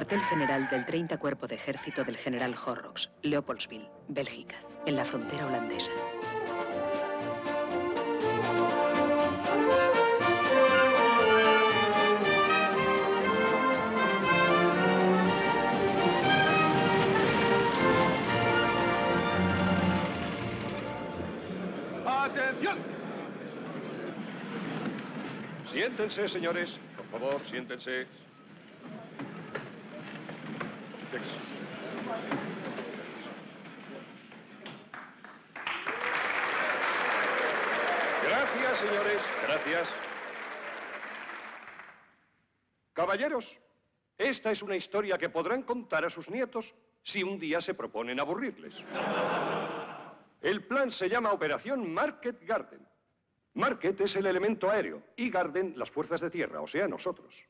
Cuartel general del 30 Cuerpo de Ejército del general Horrocks, Leopoldsville, Bélgica, en la frontera holandesa. ¡Atención! Siéntense, señores. Por favor, siéntense. Gracias, señores. Gracias. Caballeros, esta es una historia que podrán contar a sus nietos si un día se proponen aburrirles. El plan se llama Operación Market Garden. Market es el elemento aéreo y Garden las fuerzas de tierra, o sea, nosotros.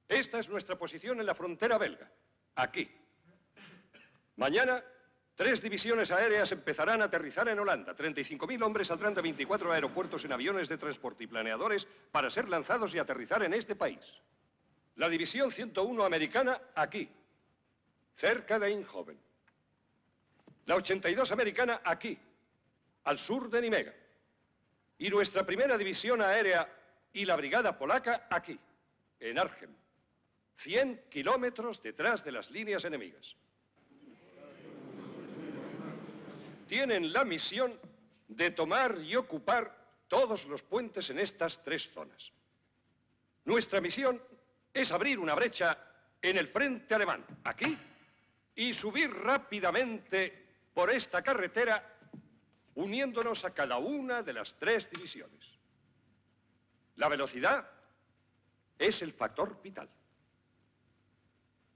Esta es nuestra posición en la frontera belga, aquí. Mañana, 3 divisiones aéreas empezarán a aterrizar en Holanda. 35.000 hombres saldrán de 24 aeropuertos en aviones de transporte y planeadores para ser lanzados y aterrizar en este país. La división 101 americana, aquí, cerca de Eindhoven. La 82 americana, aquí, al sur de Nimega. Y nuestra primera división aérea y la brigada polaca, aquí, en Arnhem. 100 kilómetros detrás de las líneas enemigas. Tienen la misión de tomar y ocupar todos los puentes en estas 3 zonas. Nuestra misión es abrir una brecha en el frente alemán, aquí, y subir rápidamente por esta carretera, uniéndonos a cada una de las 3 divisiones. La velocidad es el factor vital.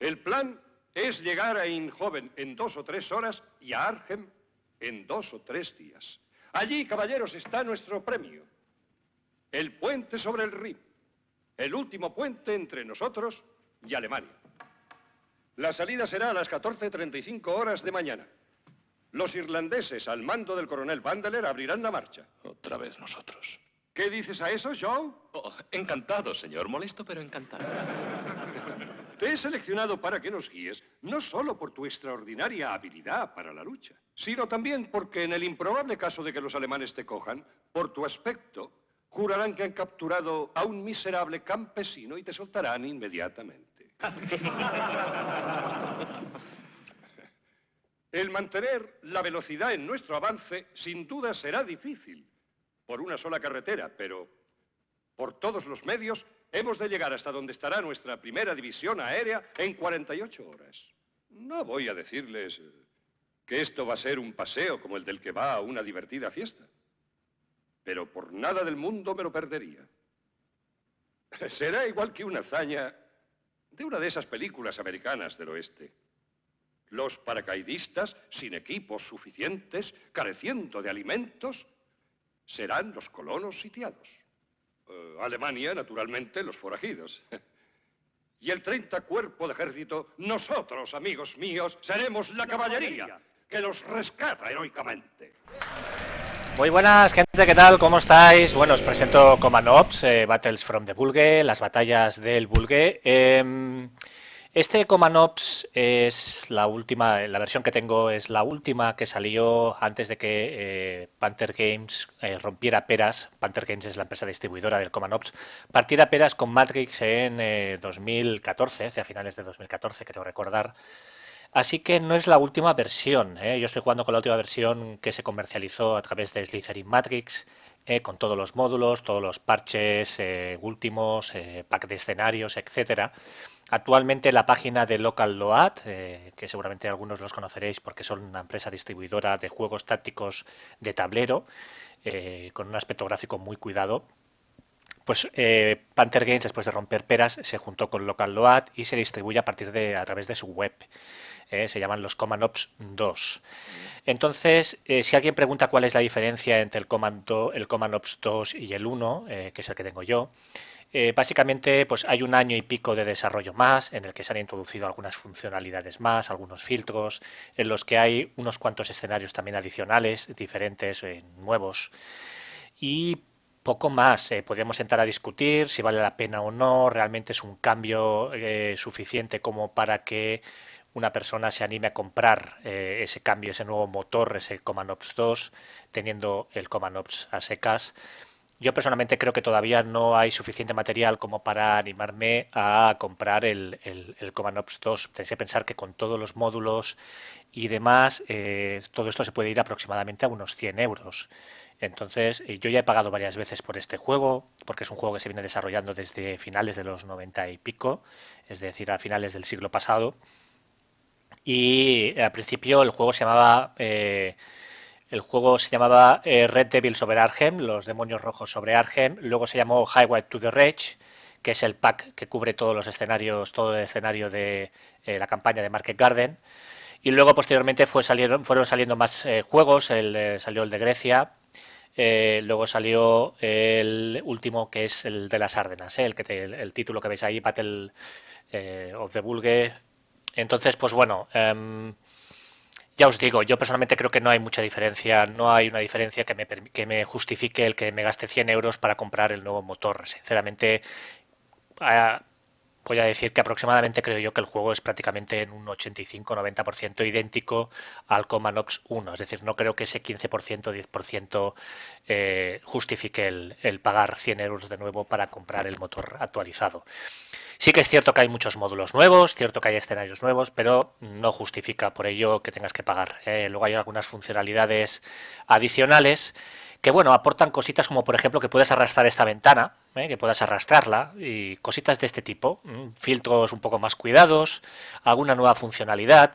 El plan es llegar a Eindhoven en 2 o 3 horas y a Arnhem en 2 o 3 días. Allí, caballeros, está nuestro premio. El puente sobre el Rin. El último puente entre nosotros y Alemania. La salida será a las 14:35 horas de mañana. Los irlandeses, al mando del coronel Vandeler, abrirán la marcha. Otra vez nosotros. ¿Qué dices a eso, Joe? Oh, encantado, señor. Molesto, pero encantado. Te he seleccionado para que nos guíes, no solo por tu extraordinaria habilidad para la lucha, sino también porque en el improbable caso de que los alemanes te cojan, por tu aspecto, jurarán que han capturado a un miserable campesino y te soltarán inmediatamente. El mantener la velocidad en nuestro avance, sin duda, será difícil por una sola carretera, pero por todos los medios hemos de llegar hasta donde estará nuestra primera división aérea en 48 horas. No voy a decirles que esto va a ser un paseo como el del que va a una divertida fiesta, pero por nada del mundo me lo perdería. Será igual que una hazaña de una de esas películas americanas del oeste. Los paracaidistas, sin equipos suficientes, careciendo de alimentos, serán los colonos sitiados. Alemania, naturalmente, los forajidos. Y el 30 Cuerpo de Ejército, nosotros, amigos míos, seremos la caballería que los rescata heroicamente. Muy buenas, gente, ¿qué tal? ¿Cómo estáis? Bueno, os presento Command Ops, Battles from the Bulge, las batallas del Bulge. Este Command Ops es la última, la versión que tengo es la última que salió antes de que Panther Games rompiera peras. Panther Games es la empresa distribuidora del Command Ops. Partiera peras con Matrix en 2014, hacia finales de 2014, creo recordar. Así que no es la última versión. Yo estoy jugando con la última versión que se comercializó a través de Slytherin Matrix, con todos los módulos, todos los parches últimos, pack de escenarios, etcétera. Actualmente la página de Local Load, que seguramente algunos los conoceréis porque son una empresa distribuidora de juegos tácticos de tablero, con un aspecto gráfico muy cuidado. Pues Panther Games, después de romper peras, se juntó con Local Load y se distribuye a través de su web. Se llaman los Command Ops 2. Entonces, si alguien pregunta cuál es la diferencia entre el Command Ops 2 y el 1, que es el que tengo yo, básicamente pues hay un año y pico de desarrollo más en el que se han introducido algunas funcionalidades más, algunos filtros, en los que hay unos cuantos escenarios también adicionales, diferentes, nuevos. Y poco más. Podríamos sentar a discutir si vale la pena o no. Realmente es un cambio suficiente como para que una persona se anime a comprar ese cambio, ese nuevo motor, ese Command Ops 2, teniendo el Command Ops a secas. Yo personalmente creo que todavía no hay suficiente material como para animarme a comprar el Command Ops 2. Tenéis que pensar que con todos los módulos y demás, todo esto se puede ir aproximadamente a unos 100 euros. Entonces, yo ya he pagado varias veces por este juego, porque es un juego que se viene desarrollando desde finales de los 90 y pico, es decir, a finales del siglo pasado. Y al principio el juego se llamaba Red Devil sobre Arkham, los demonios rojos sobre Arkham. Luego se llamó Highway to the Rage, que es el pack que cubre todos los escenarios, todo el escenario de la campaña de Market Garden. Y luego posteriormente fueron saliendo más juegos. Salió el de Grecia. Luego salió el último, que es el de las Ardenas, el título que veis ahí, Battle of the Bulge. Entonces, pues bueno, ya os digo, yo personalmente creo que no hay mucha diferencia, no hay una diferencia que me justifique el que me gaste 100 euros para comprar el nuevo motor. Sinceramente, voy a decir que aproximadamente creo yo que el juego es prácticamente en un 85-90% idéntico al Command Ops 1. Es decir, no creo que ese 15% 10% justifique el pagar 100 euros de nuevo para comprar el motor actualizado. Sí que es cierto que hay muchos módulos nuevos, cierto que hay escenarios nuevos, pero no justifica por ello que tengas que pagar. Luego hay algunas funcionalidades adicionales que, bueno, aportan cositas como, por ejemplo, que puedes arrastrar esta ventana, que puedas arrastrarla y cositas de este tipo, filtros un poco más cuidados, alguna nueva funcionalidad,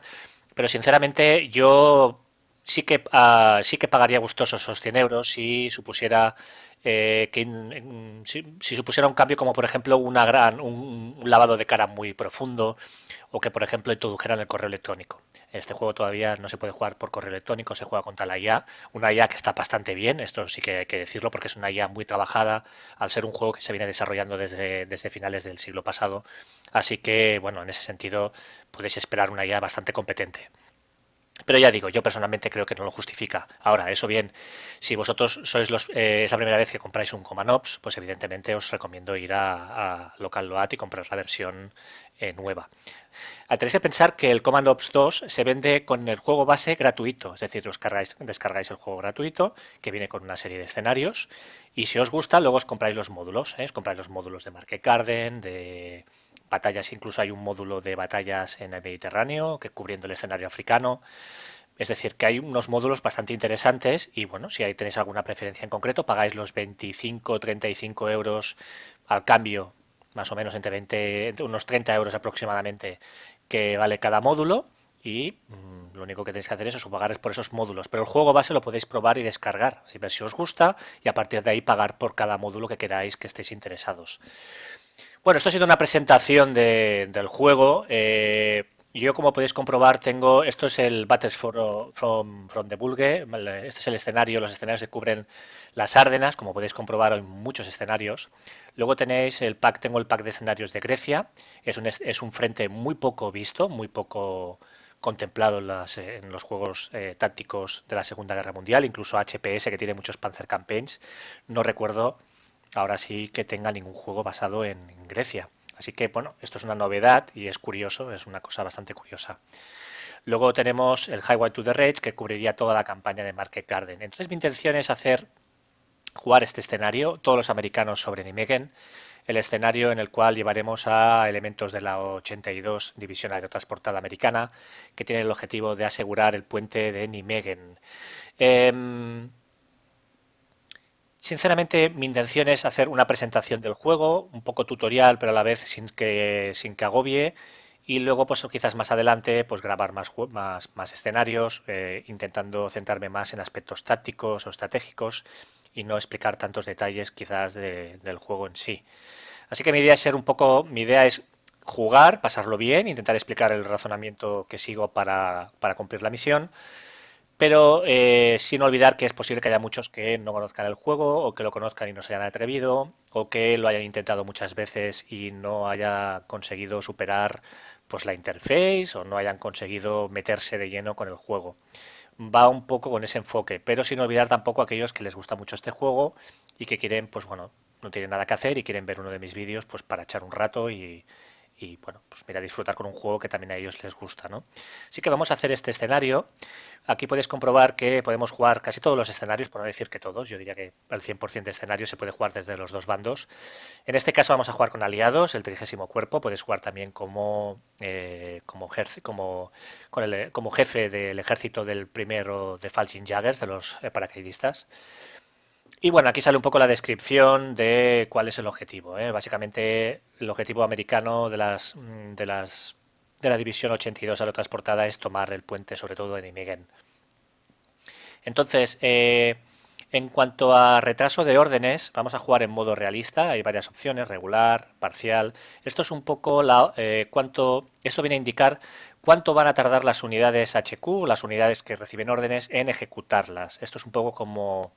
pero sinceramente yo sí que pagaría gustosos esos 100 euros si supusiera si supusiera un cambio como por ejemplo un lavado de cara muy profundo o que por ejemplo introdujeran el correo electrónico. Este juego todavía no se puede jugar por correo electrónico, se juega contra la IA, una IA que está bastante bien, esto sí que hay que decirlo porque es una IA muy trabajada al ser un juego que se viene desarrollando desde finales del siglo pasado, así que bueno, en ese sentido podéis esperar una IA bastante competente. Pero ya digo, yo personalmente creo que no lo justifica. Ahora, eso bien, si vosotros sois es la primera vez que compráis un Command Ops, pues evidentemente os recomiendo ir a Local Loat y comprar la versión nueva. Tenéis que pensar que el Command Ops 2 se vende con el juego base gratuito, es decir, descargáis el juego gratuito, que viene con una serie de escenarios, y si os gusta, luego os compráis los módulos, os compráis los módulos de Market Garden, de batallas, incluso hay un módulo de batallas en el Mediterráneo, que cubriendo el escenario africano. Es decir, que hay unos módulos bastante interesantes y bueno, si ahí tenéis alguna preferencia en concreto, pagáis los 25 o 35 euros al cambio, más o menos entre unos 30 euros aproximadamente, que vale cada módulo y lo único que tenéis que hacer es pagar por esos módulos. Pero el juego base lo podéis probar y descargar y ver si os gusta y a partir de ahí pagar por cada módulo que queráis que estéis interesados. Bueno, esto ha sido una presentación del juego. Yo, como podéis comprobar, esto es el Battles from the Bulge. Este es el escenario, los escenarios que cubren las Ardenas. Como podéis comprobar, hay muchos escenarios. Luego tenéis tengo el pack de escenarios de Grecia. Es un frente muy poco visto, muy poco contemplado en los juegos tácticos de la Segunda Guerra Mundial. Incluso HPS, que tiene muchos Panzer Campaigns. No recuerdo ahora sí que tenga ningún juego basado en Grecia. Así que, bueno, esto es una novedad y es curioso, es una cosa bastante curiosa. Luego tenemos el Highway to the Rage, que cubriría toda la campaña de Market Garden. Entonces mi intención es jugar este escenario, todos los americanos sobre Nijmegen, el escenario en el cual llevaremos a elementos de la 82 División Aerotransportada Americana, que tiene el objetivo de asegurar el puente de Nijmegen. Sinceramente, mi intención es hacer una presentación del juego, un poco tutorial, pero a la vez sin que agobie. Y luego, pues quizás más adelante, pues grabar más escenarios, intentando centrarme más en aspectos tácticos o estratégicos y no explicar tantos detalles quizás del juego en sí. Así que mi idea es jugar, pasarlo bien, intentar explicar el razonamiento que sigo para cumplir la misión. Pero sin olvidar que es posible que haya muchos que no conozcan el juego o que lo conozcan y no se hayan atrevido o que lo hayan intentado muchas veces y no haya conseguido superar pues la interface o no hayan conseguido meterse de lleno con el juego. va un poco con ese enfoque, pero sin olvidar tampoco a aquellos que les gusta mucho este juego y que quieren, pues bueno, no tienen nada que hacer y quieren ver uno de mis vídeos pues para echar un rato y bueno, pues mira, disfrutar con un juego que también a ellos les gusta, ¿no? Así que vamos a hacer este escenario. Aquí podéis comprobar que podemos jugar casi todos los escenarios, por no decir que todos. Yo diría que el 100% de escenarios se puede jugar desde los dos bandos. En este caso vamos a jugar con aliados, el 30º cuerpo. Podéis jugar también como jefe del ejército del primero de Falcon Jaggers, de los paracaidistas. Y bueno, aquí sale un poco la descripción de cuál es el objetivo, ¿eh? Básicamente, el objetivo americano de la División 82 aerotransportada es tomar el puente, sobre todo en Nijmegen. Entonces, en cuanto a retraso de órdenes, vamos a jugar en modo realista. Hay varias opciones: regular, parcial. Esto es un poco esto viene a indicar cuánto van a tardar las unidades HQ, las unidades que reciben órdenes, en ejecutarlas. Esto es un poco como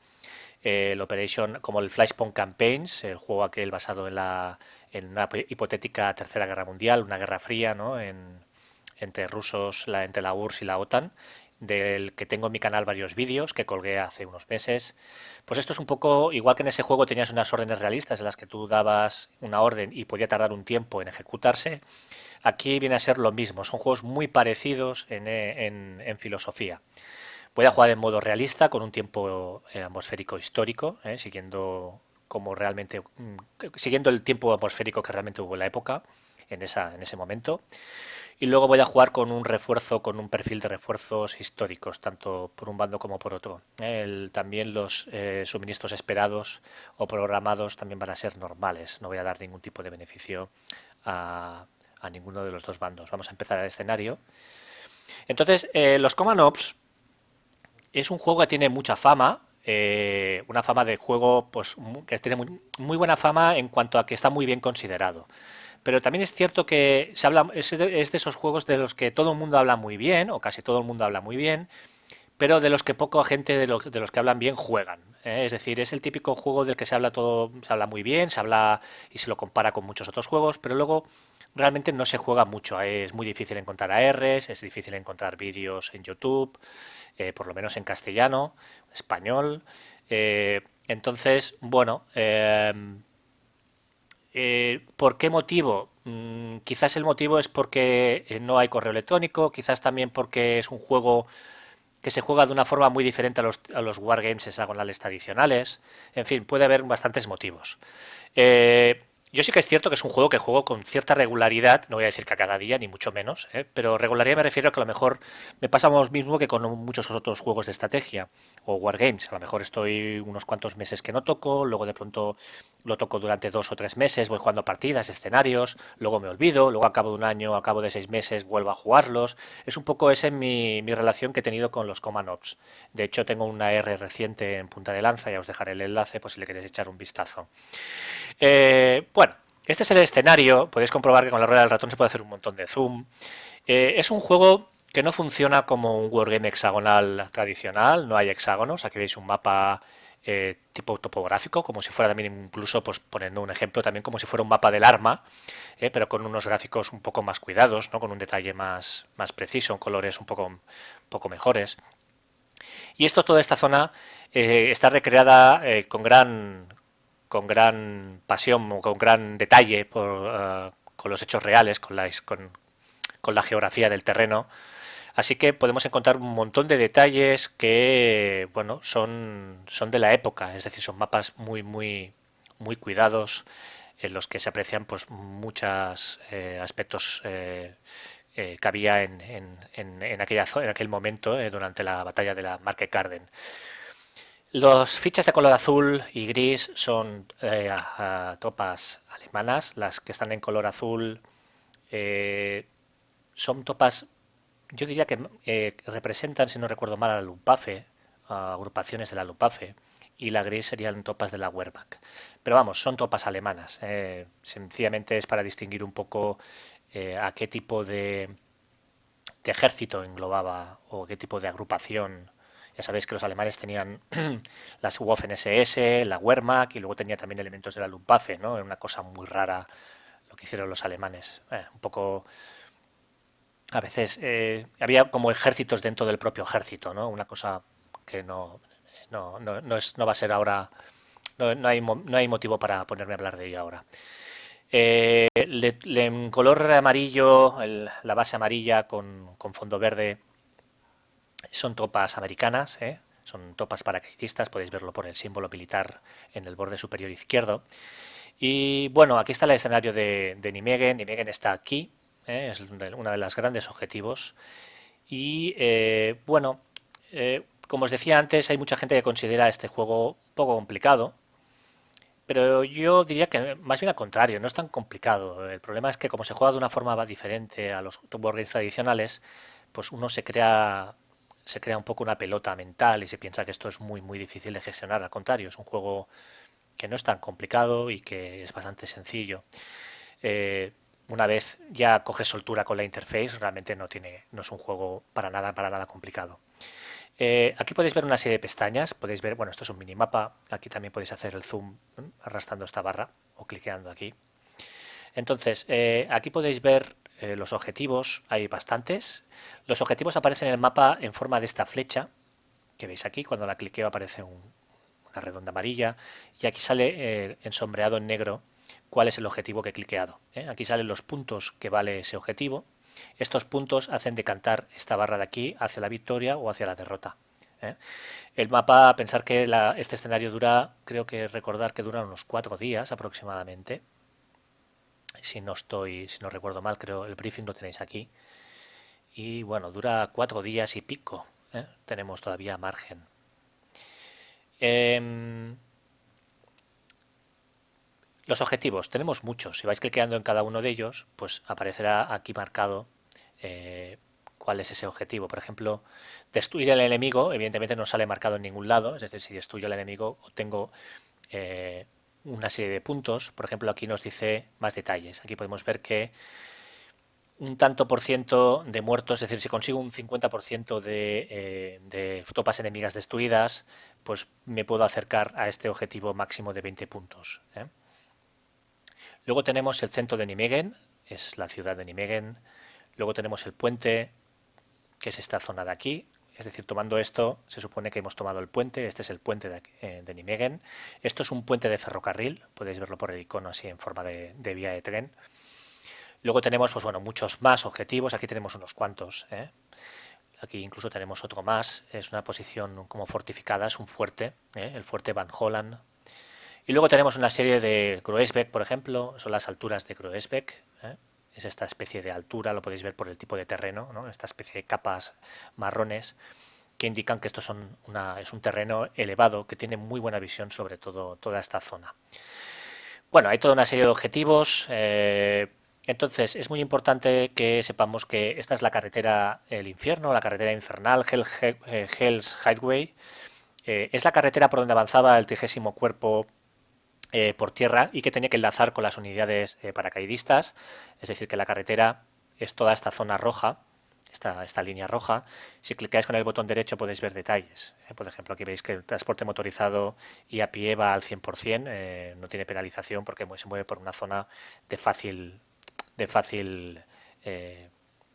como el Flashpoint Campaigns, el juego aquel basado en una hipotética tercera guerra mundial, una guerra fría, ¿no? Entre rusos, entre la URSS y la OTAN, del que tengo en mi canal varios vídeos que colgué hace unos meses. Pues esto es un poco igual que en ese juego tenías unas órdenes realistas en las que tú dabas una orden y podía tardar un tiempo en ejecutarse. Aquí viene a ser lo mismo, son juegos muy parecidos en filosofía. Voy a jugar en modo realista con un tiempo atmosférico histórico, siguiendo el tiempo atmosférico que realmente hubo en la época, en ese momento. Y luego voy a jugar con un perfil de refuerzos históricos, tanto por un bando como por otro. También los suministros esperados o programados también van a ser normales. No voy a dar ningún tipo de beneficio a ninguno de los dos bandos. Vamos a empezar el escenario. Entonces, los Command Ops es un juego que tiene mucha fama, una fama de juego pues, que tiene muy buena fama en cuanto a que está muy bien considerado. Pero también es cierto que es de esos juegos de los que todo el mundo habla muy bien, o casi todo el mundo habla muy bien, pero de los que poca gente de los que hablan bien juegan. Es decir, es el típico juego del que se habla muy bien, se habla y se lo compara con muchos otros juegos, pero luego realmente no se juega mucho. Es muy difícil encontrar ARs, es difícil encontrar vídeos en YouTube, por lo menos en castellano, español. Entonces, bueno, ¿por qué motivo? Quizás el motivo es porque no hay correo electrónico, quizás también porque es un juego que se juega de una forma muy diferente a los wargames hexagonales tradicionales. En fin, puede haber bastantes motivos. Yo sí que es cierto que es un juego que juego con cierta regularidad, no voy a decir que a cada día, ni mucho menos, pero regularidad me refiero a que a lo mejor me pasa lo mismo que con muchos otros juegos de estrategia o wargames. A lo mejor estoy unos cuantos meses que no toco, luego de pronto lo toco durante 2 o 3 meses, voy jugando partidas, escenarios, luego me olvido, luego a cabo de un año, a cabo de 6 meses vuelvo a jugarlos. Es un poco esa mi relación que he tenido con los Command Ops. De hecho, tengo una R reciente en punta de lanza, ya os dejaré el enlace por si le queréis echar un vistazo. Bueno, este es el escenario. Podéis comprobar que con la rueda del ratón se puede hacer un montón de zoom. Es un juego que no funciona como un wargame hexagonal tradicional. No hay hexágonos. Aquí veis un mapa tipo topográfico, como si fuera también, incluso, pues poniendo un ejemplo, también como si fuera un mapa del arma, pero con unos gráficos un poco más cuidados, ¿no? Con un detalle más preciso, en colores un poco mejores. Y toda esta zona está recreada con gran pasión, con gran detalle con los hechos reales, con la geografía del terreno. Así que podemos encontrar un montón de detalles que, bueno, son de la época, es decir, son mapas muy cuidados en los que se aprecian pues muchos aspectos que había en aquel momento durante la batalla de la Market Garden. Los fichas de color azul y gris son tropas alemanas. Las que están en color azul son tropas, yo diría que representan, si no recuerdo mal, a la Luftwaffe, a agrupaciones de la Luftwaffe, y la gris serían tropas de la Wehrmacht. Pero vamos, son tropas alemanas. Sencillamente es para distinguir un poco a qué tipo de ejército englobaba o qué tipo de agrupación. Ya sabéis que los alemanes tenían las Waffen-SS, la Wehrmacht y luego tenía también elementos de la Luftwaffe, ¿no? Era una cosa muy rara lo que hicieron los alemanes. Un poco a veces había como ejércitos dentro del propio ejército, ¿no? Una cosa que no va a ser ahora, no hay motivo para ponerme a hablar de ello ahora. En color amarillo, la base amarilla con fondo verde, son tropas americanas, son tropas paracaidistas, podéis verlo por el símbolo militar en el borde superior izquierdo. Y bueno, aquí está el escenario de Nijmegen. Nijmegen está aquí, es uno de los grandes objetivos. Y bueno, como os decía antes, hay mucha gente que considera este juego un poco complicado, pero yo diría que más bien al contrario, no es tan complicado. El problema es que como se juega de una forma diferente a los wargames tradicionales, pues uno se crea un poco una pelota mental y se piensa que esto es muy muy difícil de gestionar. Al contrario, es un juego que no es tan complicado y que es bastante sencillo. Una vez ya coges soltura con la interface, realmente no es un juego para nada complicado. Aquí podéis ver una serie de pestañas, podéis ver, bueno, esto es un minimapa, aquí también podéis hacer el zoom arrastrando esta barra o cliqueando aquí. Entonces, aquí podéis ver los objetivos, hay bastantes. Los objetivos aparecen en el mapa en forma de esta flecha, que veis aquí, cuando la cliqueo aparece una redonda amarilla, y aquí sale ensombreado en negro cuál es el objetivo que he cliqueado. Aquí salen los puntos que vale ese objetivo. Estos puntos hacen decantar esta barra de aquí hacia la victoria o hacia la derrota. El mapa, pensar que este escenario dura, creo que recordar que dura unos 4 días aproximadamente. Si no recuerdo mal, creo el briefing lo tenéis aquí. Y bueno, dura 4 días y pico. Tenemos todavía margen. Los objetivos, tenemos muchos. Si vais cliqueando en cada uno de ellos, pues aparecerá aquí marcado cuál es ese objetivo. Por ejemplo, destruir el enemigo, evidentemente no sale marcado en ningún lado. Es decir, si destruyo el enemigo, obtengo una serie de puntos. Por ejemplo, aquí nos dice más detalles. Aquí podemos ver que un tanto por ciento de muertos, es decir, si consigo un 50% de tropas enemigas destruidas, pues me puedo acercar a este objetivo máximo de 20 puntos. Luego tenemos el centro de Nijmegen, es la ciudad de Nijmegen. Luego tenemos el puente, que es esta zona de aquí. Es decir, tomando esto, se supone que hemos tomado el puente. Este es el puente de Nijmegen. Esto es un puente de ferrocarril. Podéis verlo por el icono así en forma de vía de tren. Luego tenemos, pues bueno, muchos más objetivos. Aquí tenemos unos cuantos. Aquí incluso tenemos otro más. Es una posición como fortificada, es un fuerte, el fuerte Van Holland. Y luego tenemos una serie de Groesbeck, por ejemplo, son las alturas de Groesbeck. Es esta especie de altura, lo podéis ver por el tipo de terreno, ¿no? Esta especie de capas marrones que indican que esto es un terreno elevado que tiene muy buena visión sobre toda esta zona. Bueno, hay toda una serie de objetivos. Entonces, es muy importante que sepamos que esta es la carretera El Infierno, la carretera infernal, Hell's Highway. Es la carretera por donde avanzaba el 30º Cuerpo por tierra y que tenía que enlazar con las unidades paracaidistas, es decir, que la carretera es toda esta zona roja, esta línea roja. Si clicáis con el botón derecho podéis ver detalles. Por ejemplo, aquí veis que el transporte motorizado y a pie va al 100%, no tiene penalización porque se mueve por una zona de fácil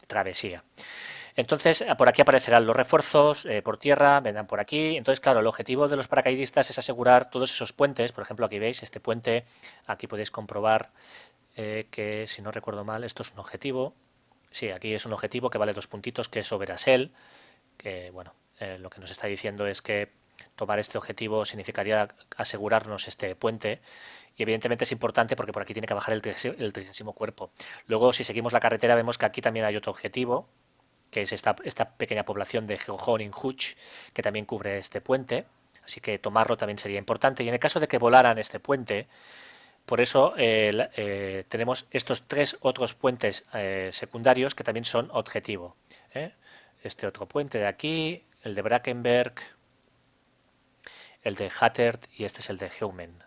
travesía. Entonces, por aquí aparecerán los refuerzos por tierra, vendrán por aquí. Entonces, claro, el objetivo de los paracaidistas es asegurar todos esos puentes. Por ejemplo, aquí veis este puente. Aquí podéis comprobar que, si no recuerdo mal, esto es un objetivo. Sí, aquí es un objetivo que vale 2 puntitos, que es Overasel. Que, bueno, lo que nos está diciendo es que tomar este objetivo significaría asegurarnos este puente. Y evidentemente es importante porque por aquí tiene que bajar el 30º Cuerpo. Luego, si seguimos la carretera, vemos que aquí también hay otro objetivo, que es esta pequeña población de Geohoning-Huch, que también cubre este puente, así que tomarlo también sería importante. Y en el caso de que volaran este puente, por eso tenemos estos 3 otros puentes secundarios que también son objetivo. Este otro puente de aquí, el de Brackenberg, el de Hattert y este es el de Heumen.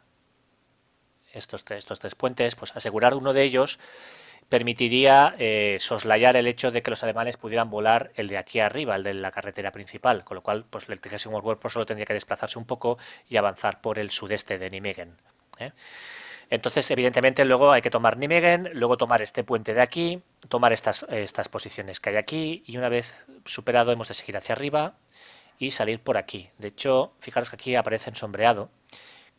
Estos tres puentes, pues asegurar uno de ellos permitiría soslayar el hecho de que los alemanes pudieran volar el de aquí arriba, el de la carretera principal, con lo cual pues el 30º Cuerpo solo tendría que desplazarse un poco y avanzar por el sudeste de Nijmegen. Entonces, evidentemente, luego hay que tomar Nijmegen, luego tomar este puente de aquí, tomar estas posiciones que hay aquí, y una vez superado hemos de seguir hacia arriba y salir por aquí. De hecho, fijaros que aquí aparece en sombreado,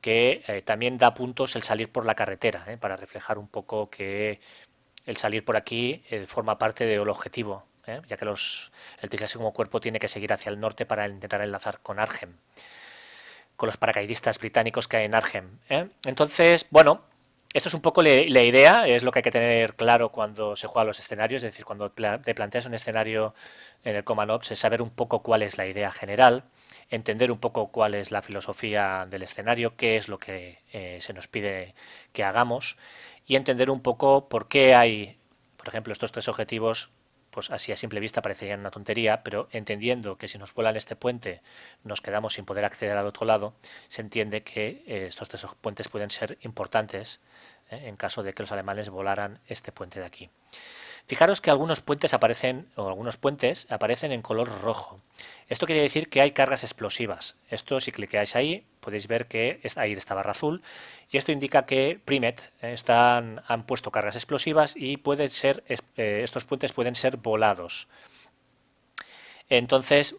que también da puntos el salir por la carretera, para reflejar un poco que el salir por aquí forma parte del objetivo, ya que el 30º Cuerpo tiene que seguir hacia el norte para intentar enlazar con Arnhem, con los paracaidistas británicos que hay en Arnhem. Entonces, bueno, esto es un poco la idea, es lo que hay que tener claro cuando se juega los escenarios, es decir, cuando te planteas un escenario en el Command Ops, es saber un poco cuál es la idea general, entender un poco cuál es la filosofía del escenario, qué es lo que se nos pide que hagamos y entender un poco por qué hay, por ejemplo, estos 3 objetivos. Pues así a simple vista parecerían una tontería, pero entendiendo que si nos vuelan este puente nos quedamos sin poder acceder al otro lado, se entiende que estos 3 puentes pueden ser importantes en caso de que los alemanes volaran este puente de aquí. Fijaros que algunos puentes aparecen en color rojo. Esto quiere decir que hay cargas explosivas. Esto, si clicáis ahí, podéis ver que ahí está barra azul, y esto indica que Primet han puesto cargas explosivas y estos puentes pueden ser volados. Entonces,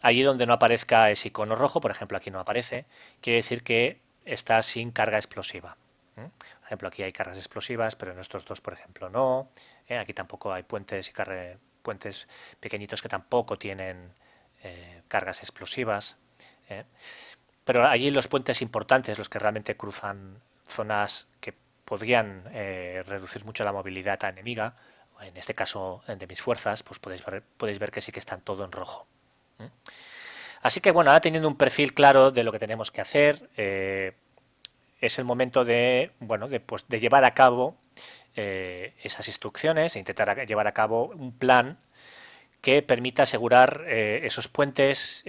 allí donde no aparezca ese icono rojo, por ejemplo aquí no aparece, quiere decir que está sin carga explosiva. Por ejemplo, aquí hay cargas explosivas, pero en estos dos, por ejemplo, no. Aquí tampoco hay puentes puentes pequeñitos que tampoco tienen cargas explosivas. Pero allí los puentes importantes, los que realmente cruzan zonas que podrían reducir mucho la movilidad enemiga, en este caso de mis fuerzas, pues podéis ver que sí que están todo en rojo. Así que bueno, ahora teniendo un perfil claro de lo que tenemos que hacer, es el momento de llevar a cabo esas instrucciones e intentar llevar a cabo un plan que permita asegurar esos puentes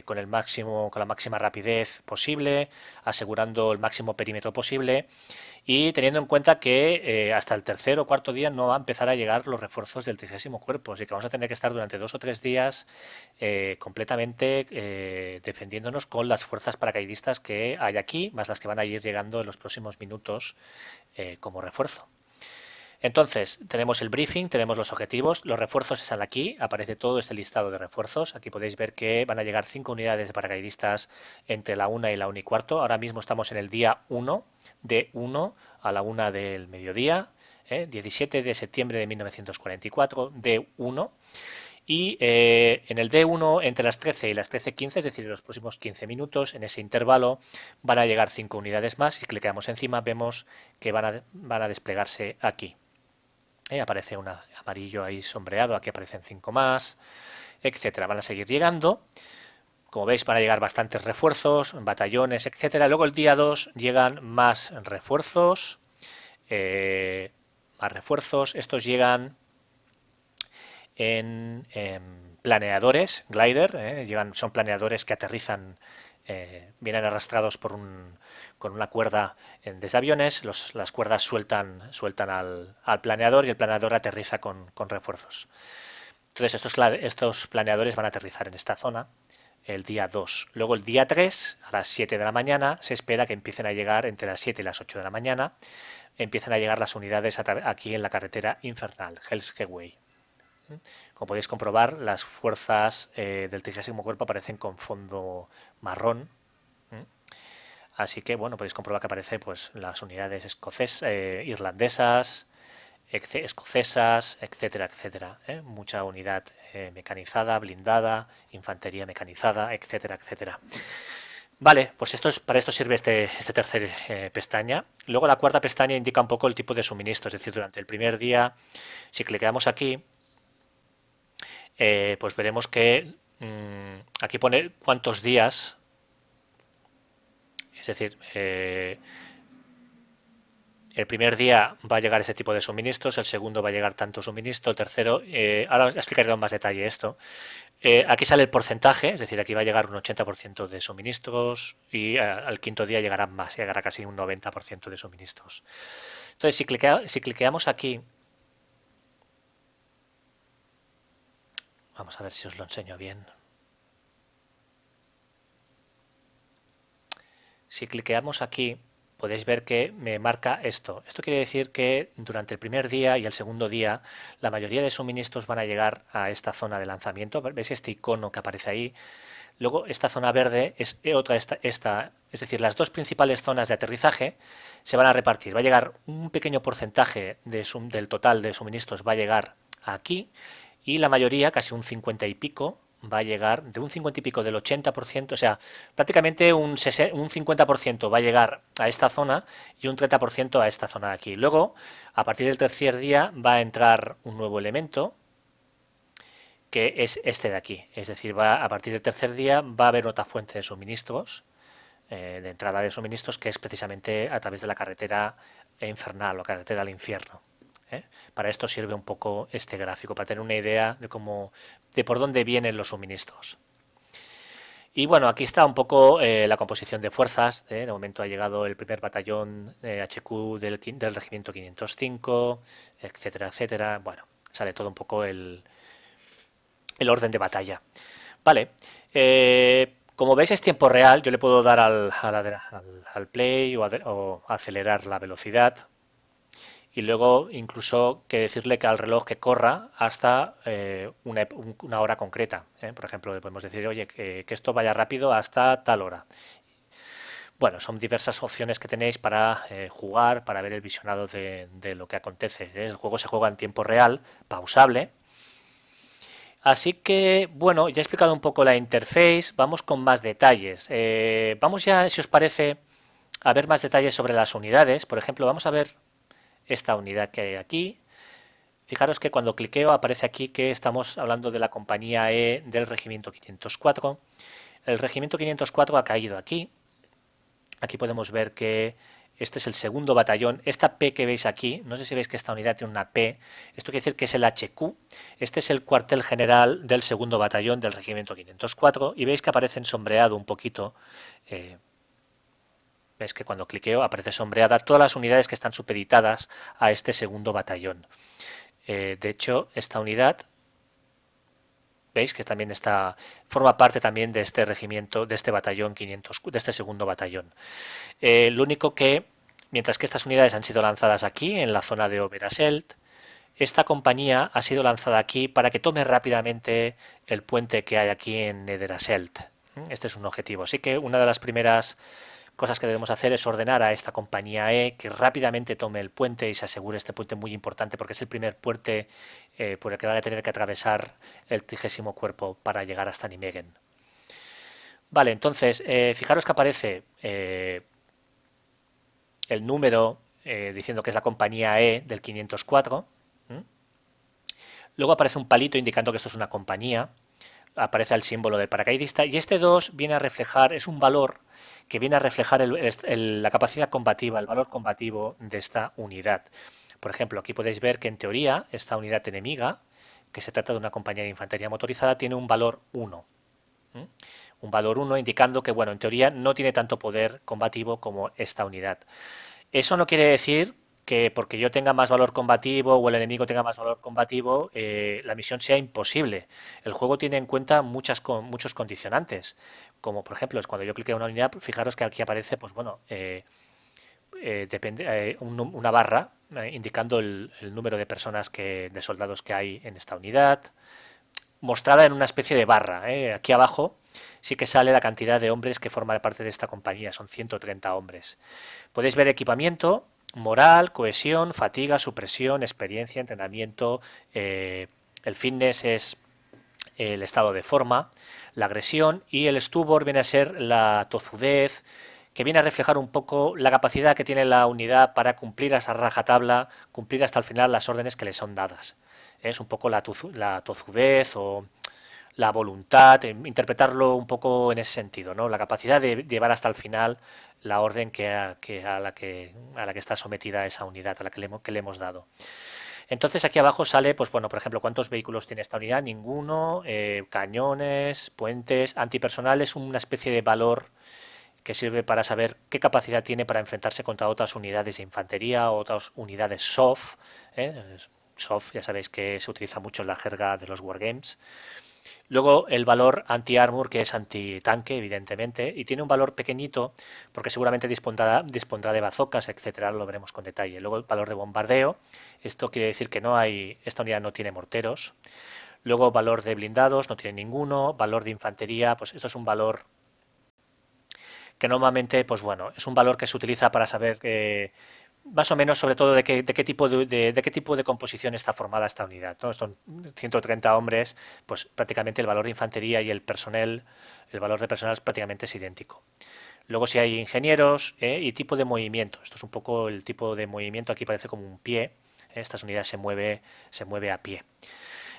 con la máxima rapidez posible, asegurando el máximo perímetro posible y teniendo en cuenta que hasta el 3.º o 4.º día no va a empezar a llegar los refuerzos del 30º Cuerpo, así que vamos a tener que estar durante 2 o 3 días completamente defendiéndonos con las fuerzas paracaidistas que hay aquí, más las que van a ir llegando en los próximos minutos como refuerzo. Entonces, tenemos el briefing, tenemos los objetivos, los refuerzos están aquí, aparece todo este listado de refuerzos. Aquí podéis ver que van a llegar 5 unidades de paracaidistas entre la 1 y la 1 y cuarto. Ahora mismo estamos en el día 1, de 1 a la 1 del mediodía, 17 de septiembre de 1944, D1. Y en el D1, entre las 13 y las 13:15, es decir, en los próximos 15 minutos, en ese intervalo, van a llegar 5 unidades más. Si clicamos encima, vemos que van a desplegarse aquí. Aparece un amarillo ahí sombreado, aquí aparecen 5 más, etcétera. Van a seguir llegando. Como veis, van a llegar bastantes refuerzos, batallones, etcétera. Luego el día 2 llegan más refuerzos. Estos llegan en planeadores, glider. Son planeadores que aterrizan, vienen arrastrados con una cuerda desde aviones, las cuerdas sueltan al planeador y el planeador aterriza con refuerzos. Entonces estos planeadores van a aterrizar en esta zona el día 2. Luego el día 3, a las 7 de la mañana, se espera que empiecen a llegar entre las 7 y las 8 de la mañana, empiezan a llegar las unidades aquí en la carretera infernal, Hell's Highway. Como podéis comprobar, las fuerzas del 30º Cuerpo aparecen con fondo marrón. Así que, bueno, podéis comprobar que aparecen pues, las unidades irlandesas, escocesas, etcétera, etcétera. Mucha unidad mecanizada, blindada, infantería mecanizada, etcétera, etcétera. Vale, pues para esto sirve este tercer pestaña. Luego la cuarta pestaña indica un poco el tipo de suministro, es decir, durante el primer día, si clicamos aquí, pues veremos que aquí pone cuántos días. Es decir, el primer día va a llegar ese tipo de suministros, el segundo va a llegar tanto suministro, el tercero, ahora os explicaré con más detalle esto. Aquí sale el porcentaje, es decir, aquí va a llegar un 80% de suministros y al quinto día llegarán más, llegará casi un 90% de suministros. Entonces, si cliqueamos aquí, vamos a ver si os lo enseño bien. Si cliqueamos aquí, podéis ver que me marca esto. Esto quiere decir que durante el primer día y el segundo día la mayoría de suministros van a llegar a esta zona de lanzamiento. ¿Veis este icono que aparece ahí? Luego esta zona verde es otra, es decir, las dos principales zonas de aterrizaje se van a repartir. Va a llegar un pequeño porcentaje del total de suministros va a llegar aquí y la mayoría, casi un 50 y pico, va a llegar de un 50 y pico del 80%, o sea, prácticamente un 50% va a llegar a esta zona y un 30% a esta zona de aquí. Luego, a partir del tercer día, va a entrar un nuevo elemento que es este de aquí. Es decir, a partir del tercer día va a haber otra fuente de suministros, de entrada de suministros, que es precisamente a través de la carretera infernal o carretera al infierno. Para esto sirve un poco este gráfico, para tener una idea de por dónde vienen los suministros. Y bueno, aquí está un poco la composición de fuerzas. De momento ha llegado el primer batallón HQ del regimiento 505, etcétera, etcétera. Bueno, sale todo un poco el orden de batalla. Vale, como veis es tiempo real, yo le puedo dar al play o acelerar la velocidad y luego incluso que decirle que al reloj que corra hasta una hora concreta. Por ejemplo, le podemos decir, oye, que esto vaya rápido hasta tal hora. Bueno, son diversas opciones que tenéis para jugar, para ver el visionado de lo que acontece. El juego se juega en tiempo real, pausable. Así que, bueno, ya he explicado un poco la interface, vamos con más detalles. Vamos ya, si os parece, a ver más detalles sobre las unidades. Por ejemplo, vamos a ver esta unidad que hay aquí. Fijaros que cuando cliqueo aparece aquí que estamos hablando de la compañía E del regimiento 504. El regimiento 504 ha caído aquí. Aquí podemos ver que este es el segundo batallón. Esta P que veis aquí, no sé si veis que esta unidad tiene una P, esto quiere decir que es el HQ. Este es el cuartel general del segundo batallón del regimiento 504 y veis que aparece sombreado un poquito. Veis que cuando cliqueo aparece sombreada todas las unidades que están supeditadas a este segundo batallón. De hecho, esta unidad, veis que también forma parte también de este regimiento, de este batallón 500, de este segundo batallón. Lo único que, mientras que estas unidades han sido lanzadas aquí, en la zona de Overasselt, esta compañía ha sido lanzada aquí para que tome rápidamente el puente que hay aquí en Nederaselt. Este es un objetivo. Así que una de las primeras cosas que debemos hacer es ordenar a esta compañía E que rápidamente tome el puente y se asegure este puente muy importante porque es el primer puente por el que van a tener que atravesar el 30º cuerpo para llegar hasta Nijmegen. Vale, entonces, fijaros que aparece el número diciendo que es la compañía E del 504. Luego aparece un palito indicando que esto es una compañía. Aparece el símbolo del paracaidista y este 2 viene a reflejar, es un valor que viene a reflejar la capacidad combativa, el valor combativo de esta unidad. Por ejemplo, aquí podéis ver que en teoría esta unidad enemiga, que se trata de una compañía de infantería motorizada, tiene un valor 1. Un valor 1 indicando que, bueno, en teoría no tiene tanto poder combativo como esta unidad. Eso no quiere decir que porque yo tenga más valor combativo o el enemigo tenga más valor combativo, la misión sea imposible. El juego tiene en cuenta muchos condicionantes, como por ejemplo, es cuando yo cliqueo en una unidad, fijaros que aquí aparece, pues bueno, una barra indicando el número de personas de soldados que hay en esta unidad, mostrada en una especie de barra. Aquí abajo sí que sale la cantidad de hombres que forman parte de esta compañía, son 130 hombres. Podéis ver equipamiento, moral, cohesión, fatiga, supresión, experiencia, entrenamiento. El fitness es el estado de forma, la agresión y el stubor viene a ser la tozudez, que viene a reflejar un poco la capacidad que tiene la unidad para cumplir a esa rajatabla, cumplir hasta el final las órdenes que le son dadas. Es un poco la tozudez o la voluntad, interpretarlo un poco en ese sentido, ¿no? La capacidad de llevar hasta el final la orden a la que está sometida esa unidad, a la que le hemos dado. Entonces aquí abajo sale, pues bueno, por ejemplo, cuántos vehículos tiene esta unidad, ninguno, cañones, puentes, antipersonal es una especie de valor que sirve para saber qué capacidad tiene para enfrentarse contra otras unidades de infantería o otras unidades SOF. SOF ya sabéis que se utiliza mucho en la jerga de los wargames. Luego el valor anti-armor, que es anti-tanque, evidentemente, y tiene un valor pequeñito porque seguramente dispondrá de bazocas, etcétera, lo veremos con detalle. Luego el valor de bombardeo, esto quiere decir que esta unidad no tiene morteros. Luego valor de blindados, no tiene ninguno. Valor de infantería, pues esto es un valor que normalmente, pues bueno, es un valor que se utiliza para saber más o menos sobre todo de qué tipo de qué tipo de composición está formada esta unidad, ¿no? Son 130 hombres, pues prácticamente el valor de infantería y el valor de personal prácticamente es idéntico. Luego si hay ingenieros y tipo de movimiento. Esto es un poco el tipo de movimiento, aquí parece como un pie. Estas unidades se mueve a pie.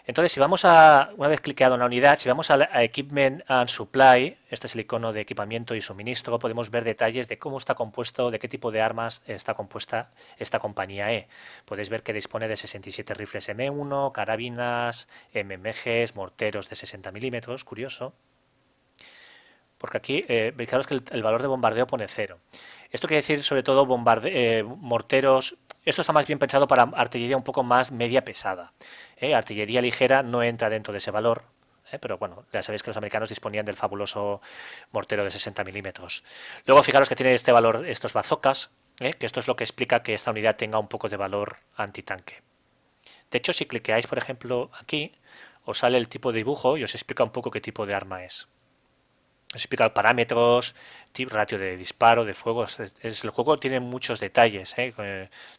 Entonces, una vez cliqueado en la unidad, si vamos a Equipment and Supply, este es el icono de equipamiento y suministro, podemos ver detalles de cómo está compuesto, de qué tipo de armas está compuesta esta compañía E. Podéis ver que dispone de 67 rifles M1, carabinas, MMGs, morteros de 60 milímetros, curioso. Porque aquí, fijaros que el valor de bombardeo pone 0. Esto quiere decir sobre todo morteros. Esto está más bien pensado para artillería un poco más media pesada. Artillería ligera no entra dentro de ese valor, pero bueno, ya sabéis que los americanos disponían del fabuloso mortero de 60 milímetros. Luego fijaros que tiene este valor, estos bazocas, que esto es lo que explica que esta unidad tenga un poco de valor antitanque. De hecho, si cliqueáis, por ejemplo, aquí, os sale el tipo de dibujo y os explica un poco qué tipo de arma es. Os explica parámetros, ratio de disparo, de fuego. El juego tiene muchos detalles.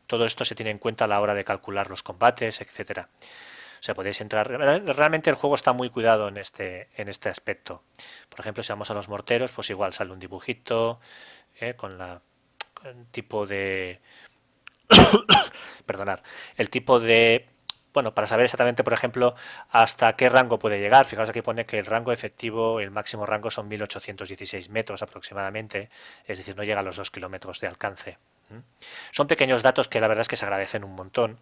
Todo esto se tiene en cuenta a la hora de calcular los combates, etcétera. O sea, podéis entrar. Realmente el juego está muy cuidado en este aspecto. Por ejemplo, si vamos a los morteros, pues igual sale un dibujito con el tipo de. Perdonad. El tipo de. Bueno, para saber exactamente, por ejemplo, hasta qué rango puede llegar. Fijaos aquí pone que el rango efectivo, el máximo rango son 1816 metros aproximadamente, es decir, no llega a los 2 kilómetros de alcance. Son pequeños datos que la verdad es que se agradecen un montón.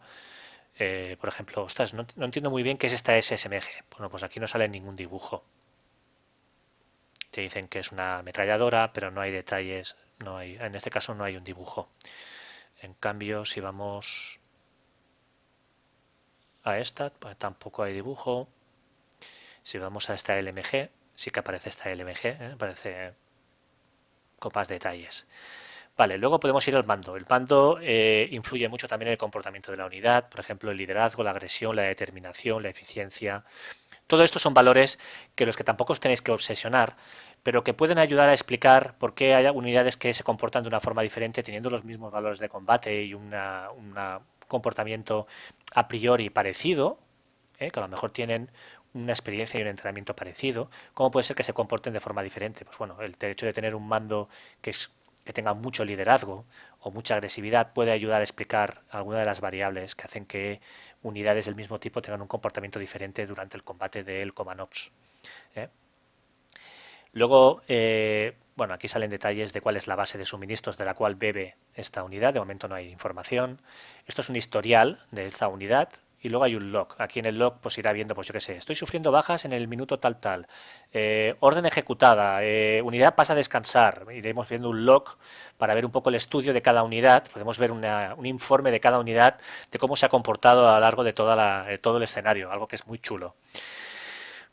Por ejemplo, ostras, no entiendo muy bien qué es esta SMG. Bueno, pues aquí no sale ningún dibujo. Te dicen que es una ametralladora, pero no hay detalles, en este caso no hay un dibujo. En cambio, si vamos a esta, pues tampoco hay dibujo. Si vamos a esta LMG, sí que aparece esta LMG, aparece con más detalles. Vale, luego podemos ir al mando. El mando influye mucho también en el comportamiento de la unidad, por ejemplo, el liderazgo, la agresión, la determinación, la eficiencia. Todo esto son valores que los que tampoco os tenéis que obsesionar, pero que pueden ayudar a explicar por qué hay unidades que se comportan de una forma diferente teniendo los mismos valores de combate y un comportamiento a priori parecido, que a lo mejor tienen una experiencia y un entrenamiento parecido. ¿Cómo puede ser que se comporten de forma diferente? Pues bueno, el hecho de tener un mando que tenga mucho liderazgo o mucha agresividad puede ayudar a explicar algunas de las variables que hacen que unidades del mismo tipo tengan un comportamiento diferente durante el combate del Command Ops. Luego, bueno, aquí salen detalles de cuál es la base de suministros de la cual bebe esta unidad. De momento no hay información. Esto es un historial de esta unidad. Y luego hay un log. Aquí en el log pues irá viendo, pues yo qué sé, estoy sufriendo bajas en el minuto tal tal. Orden ejecutada. Unidad pasa a descansar. Iremos viendo un log para ver un poco el estudio de cada unidad. Podemos ver un informe de cada unidad de cómo se ha comportado a lo largo de todo el escenario. Algo que es muy chulo.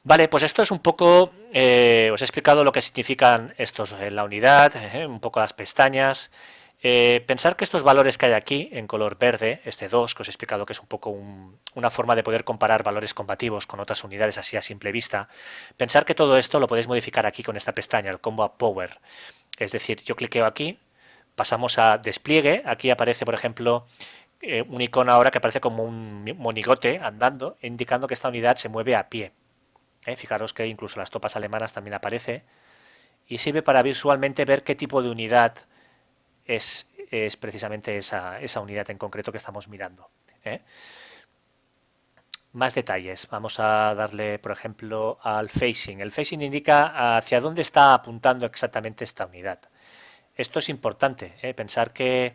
Vale, pues esto es un poco, os he explicado lo que significan estos en la unidad, un poco las pestañas. Pensar que estos valores que hay aquí en color verde, este 2, que os he explicado que es un poco una forma de poder comparar valores combativos con otras unidades así a simple vista, pensar que todo esto lo podéis modificar aquí con esta pestaña, el Combat Power. Es decir, yo cliqueo aquí, pasamos a despliegue, aquí aparece por ejemplo un icono ahora que aparece como un monigote andando, indicando que esta unidad se mueve a pie. Fijaros que incluso las tropas alemanas también aparece y sirve para visualmente ver qué tipo de unidad es precisamente esa unidad en concreto que estamos mirando. Más detalles. Vamos a darle, por ejemplo, al facing. El facing indica hacia dónde está apuntando exactamente esta unidad. Esto es importante, pensar que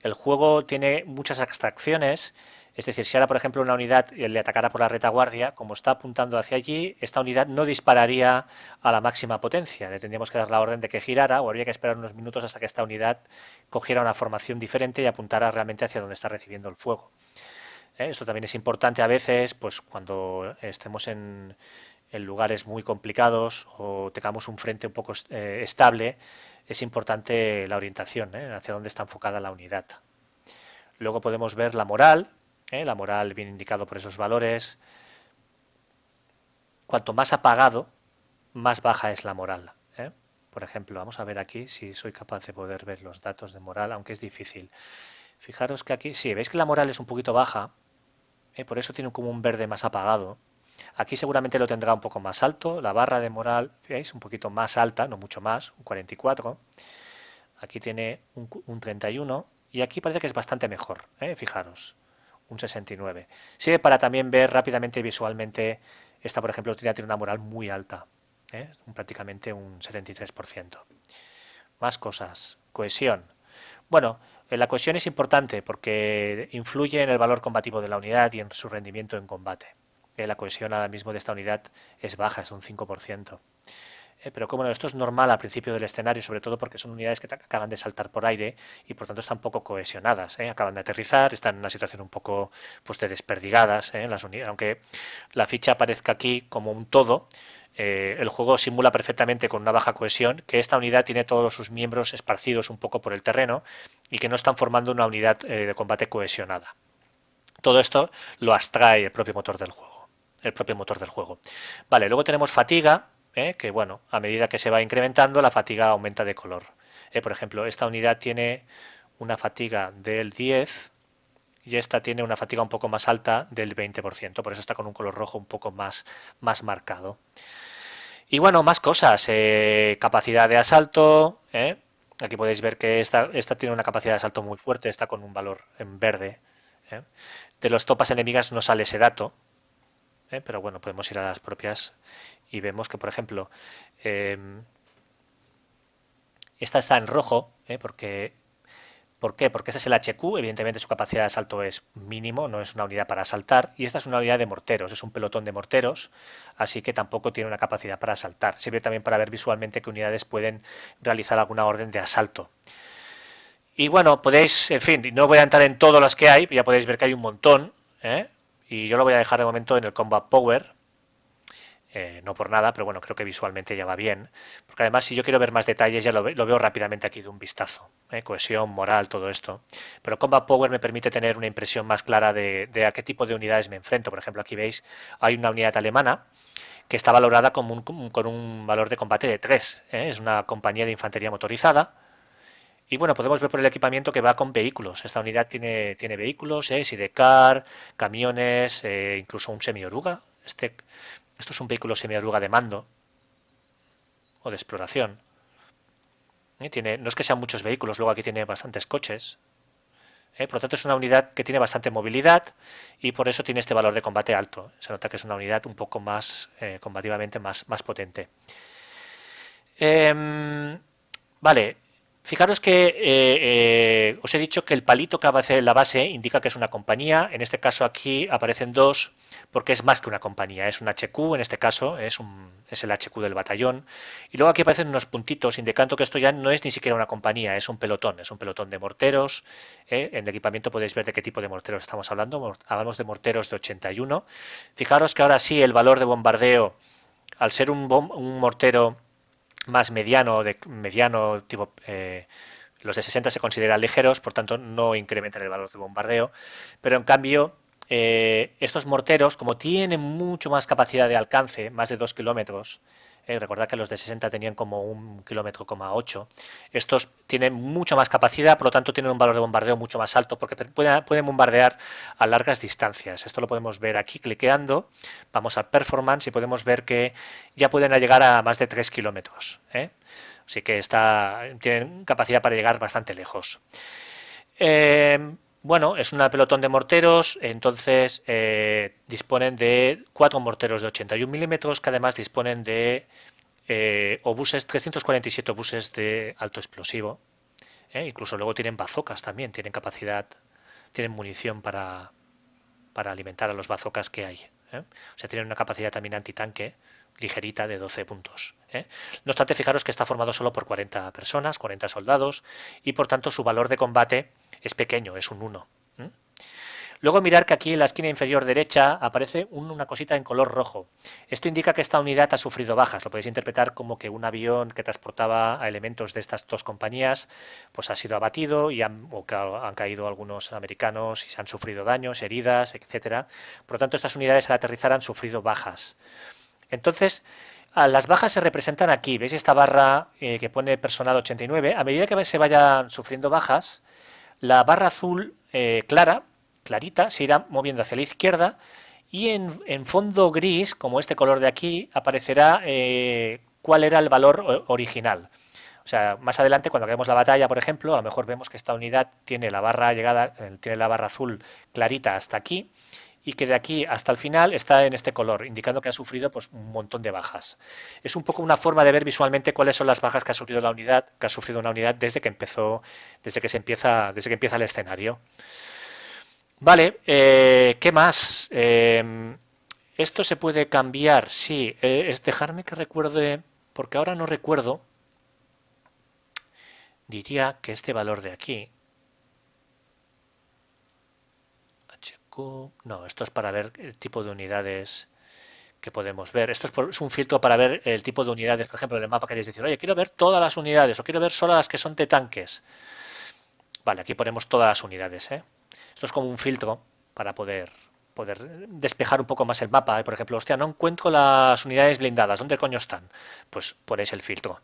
el juego tiene muchas abstracciones. Es decir, si ahora, por ejemplo, una unidad le atacara por la retaguardia, como está apuntando hacia allí, esta unidad no dispararía a la máxima potencia. Le tendríamos que dar la orden de que girara o habría que esperar unos minutos hasta que esta unidad cogiera una formación diferente y apuntara realmente hacia donde está recibiendo el fuego. Esto también es importante a veces, pues cuando estemos en lugares muy complicados o tengamos un frente un poco estable, es importante la orientación, hacia dónde está enfocada la unidad. Luego podemos ver la moral bien indicado por esos valores. Cuanto más apagado, más baja es la moral. Por ejemplo, vamos a ver aquí si soy capaz de poder ver los datos de moral, aunque es difícil. Fijaros que aquí, sí, veis que la moral es un poquito baja, por eso tiene como un verde más apagado. Aquí seguramente lo tendrá un poco más alto, la barra de moral, ¿veis? Un poquito más alta, no mucho más, un 44. Aquí tiene un 31 y aquí parece que es bastante mejor, fijaros, un 69. Sirve para también ver rápidamente y visualmente, esta por ejemplo tiene una moral muy alta, prácticamente un 73%. Más cosas, cohesión. Bueno, la cohesión es importante porque influye en el valor combativo de la unidad y en su rendimiento en combate. La cohesión ahora mismo de esta unidad es baja, es un 5%. Pero como esto es normal al principio del escenario, sobre todo porque son unidades que acaban de saltar por aire y por tanto están poco cohesionadas. Acaban de aterrizar, están en una situación un poco pues, de desperdigadas. Las unidades. Aunque la ficha aparezca aquí como un todo, el juego simula perfectamente con una baja cohesión que esta unidad tiene todos sus miembros esparcidos un poco por el terreno y que no están formando una unidad de combate cohesionada. Todo esto lo abstrae el propio motor del juego. Vale, luego tenemos fatiga, que bueno, a medida que se va incrementando, la fatiga aumenta de color. Por ejemplo, esta unidad tiene una fatiga del 10 y esta tiene una fatiga un poco más alta del 20%, por eso está con un color rojo un poco más marcado. Y bueno, más cosas, capacidad de asalto, aquí podéis ver que esta tiene una capacidad de asalto muy fuerte, está con un valor en verde. De las tropas enemigas no sale ese dato, pero bueno, podemos ir a las propias y vemos que, por ejemplo, esta está en rojo, ¿por qué? Porque ese es el HQ, evidentemente su capacidad de asalto es mínimo, no es una unidad para asaltar, y esta es una unidad de morteros, es un pelotón de morteros, así que tampoco tiene una capacidad para asaltar. Sirve también para ver visualmente qué unidades pueden realizar alguna orden de asalto. Y bueno, podéis, en fin, no voy a entrar en todos los que hay, ya podéis ver que hay un montón, y yo lo voy a dejar de momento en el Combat Power, no por nada, pero bueno, creo que visualmente ya va bien, porque además si yo quiero ver más detalles ya lo veo rápidamente aquí de un vistazo, cohesión, moral, todo esto, pero Combat Power me permite tener una impresión más clara de a qué tipo de unidades me enfrento. Por ejemplo, aquí veis, hay una unidad alemana que está valorada con un valor de combate de 3, es una compañía de infantería motorizada. Y bueno, podemos ver por el equipamiento que va con vehículos. Esta unidad tiene vehículos, sidecar, camiones, incluso un semi-oruga. Esto es un vehículo semi-oruga de mando o de exploración. No es que sean muchos vehículos, luego aquí tiene bastantes coches. Por lo tanto, es una unidad que tiene bastante movilidad y por eso tiene este valor de combate alto. Se nota que es una unidad un poco más combativamente más potente. Vale. Fijaros que os he dicho que el palito que aparece en la base indica que es una compañía. En este caso aquí aparecen dos porque es más que una compañía. Es un HQ, en este caso es el HQ del batallón. Y luego aquí aparecen unos puntitos indicando que esto ya no es ni siquiera una compañía, es un pelotón de morteros. En el equipamiento podéis ver de qué tipo de morteros estamos hablando. Hablamos de morteros de 81. Fijaros que ahora sí el valor de bombardeo, al ser un mortero más mediano tipo los de 60 se consideran ligeros, por tanto no incrementan el valor de bombardeo, pero en cambio estos morteros, como tienen mucho más capacidad de alcance, más de 2 kilómetros, recordad que los de 60 tenían como 1,8 kilómetros, estos tienen mucha más capacidad, por lo tanto tienen un valor de bombardeo mucho más alto, porque pueden bombardear a largas distancias. Esto lo podemos ver aquí cliqueando, vamos a Performance y podemos ver que ya pueden llegar a más de 3 kilómetros. Así que tienen capacidad para llegar bastante lejos. Bueno, es un pelotón de morteros, entonces disponen de 4 morteros de 81 milímetros que además disponen de obuses, 347 obuses de alto explosivo. Incluso luego tienen bazocas también, tienen capacidad, tienen munición para alimentar a los bazocas que hay. O sea, tienen una capacidad también antitanque ligerita de 12 puntos. No obstante, fijaros que está formado solo por 40 personas, 40 soldados, y por tanto su valor de combate es pequeño, es un 1. Luego mirar que aquí en la esquina inferior derecha aparece una cosita en color rojo. Esto indica que esta unidad ha sufrido bajas. Lo podéis interpretar como que un avión que transportaba a elementos de estas dos compañías pues ha sido abatido o que han caído algunos americanos y se han sufrido daños, heridas, etcétera. Por lo tanto, estas unidades al aterrizar han sufrido bajas. Entonces, las bajas se representan aquí. ¿Veis esta barra que pone personal 89? A medida que se vayan sufriendo bajas, la barra azul clarita, se irá moviendo hacia la izquierda y en fondo gris, como este color de aquí, aparecerá cuál era el valor original. O sea, más adelante, cuando veamos la batalla, por ejemplo, a lo mejor vemos que esta unidad tiene la barra tiene la barra azul clarita hasta aquí y que de aquí hasta el final está en este color, indicando que ha sufrido pues, un montón de bajas. Es un poco una forma de ver visualmente cuáles son las bajas que ha sufrido la unidad, que ha sufrido una unidad desde que empieza el escenario. Vale, ¿qué más? Esto se puede cambiar, sí. Es dejarme que recuerde, porque ahora no recuerdo. Diría que este valor de aquí, HQ, no, esto es para ver el tipo de unidades que podemos ver. Esto es un filtro para ver el tipo de unidades, por ejemplo, en el mapa queréis decir, oye, quiero ver todas las unidades o quiero ver solo las que son de tanques. Vale, aquí ponemos todas las unidades. Esto es como un filtro para poder despejar un poco más el mapa. Por ejemplo, hostia, no encuentro las unidades blindadas. ¿Dónde coño están? Pues ponéis el filtro.